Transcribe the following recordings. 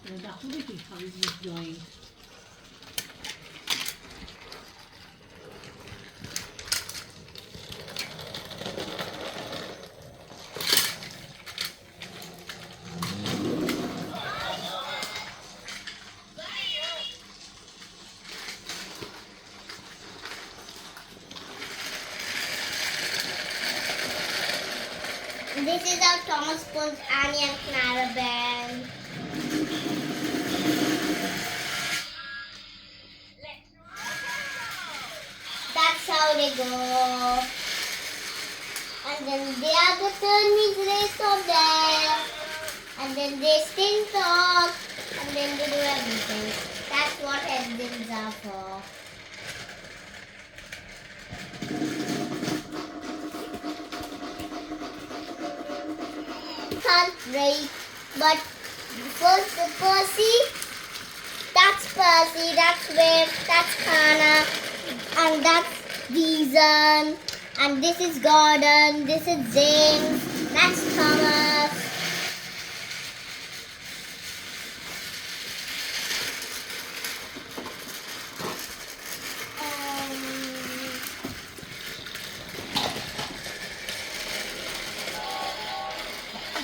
दाखवू की how is this going. This is how Thomas pulls Annie and Clarabelle. That's how they go. And then the other turn means they stop there. And then they still talk. And then they do everything. That's what endings are for. Can't break, but first the Percy, that's Viv, that's Kana, and that's Deezen, and this is Gordon, this is James, that's Thomas.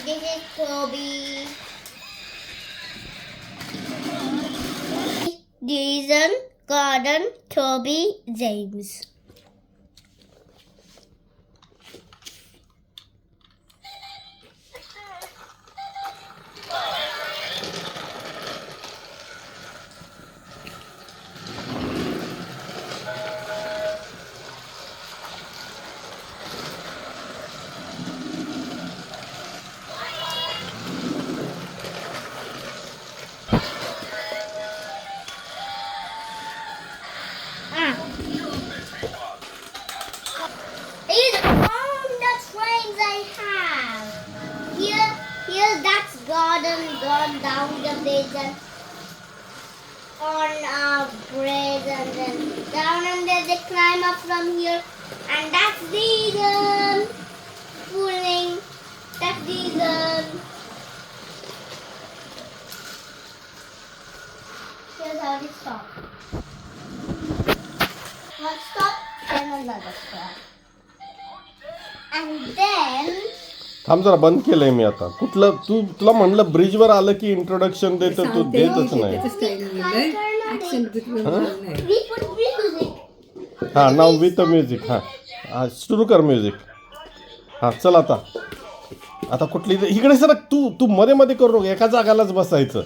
This is Toby. Jason, Gordon, Toby, James. These are all the trains I have. Here that's Gordon gone down the bridge and on a bridge, and then down, and then they climb up from here, and that's Deezen fooling. That's Deezen. Here's how they stop. One stop, then another stop. And then थांब जरा बंद केलंय मी आता कुठलं तुला म्हणलं ब्रिजवर आलं की इंट्रोडक्शन देतं तू देतच नाही we put music. हा नाव विथ म्युझिक हा सुरू कर म्युझिक हा चल आता कुठली इकडे सर तू मध्ये मध्ये करू नको एका जागालाच बसायचं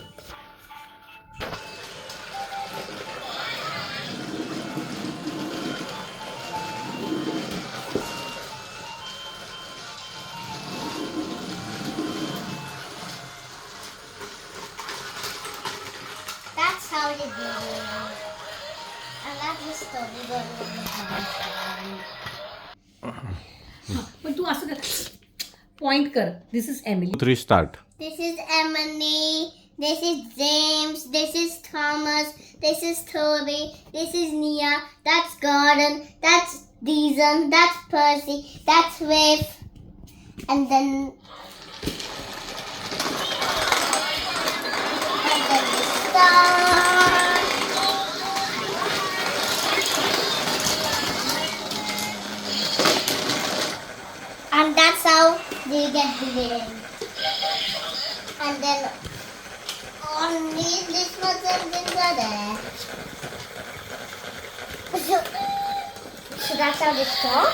That's how they do it. And that's the story going on the house. पण तू असं कर पॉइंट कर this is Emily 3 start This is Emily. This is James. This is Thomas. This is Toby. This is Nia. That's Gordon. That's Deezen. That's Percy. That's Viv. And then we start. And that's how they get the win. And then only this much engines are there. So that's how they stop.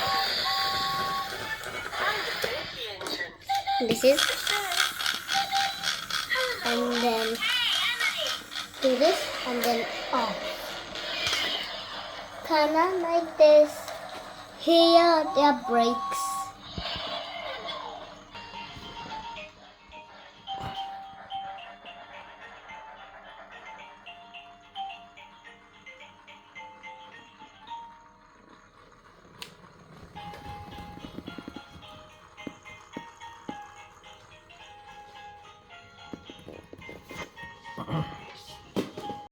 This is, and then do this, and then off. Kinda like this. Here are their brakes.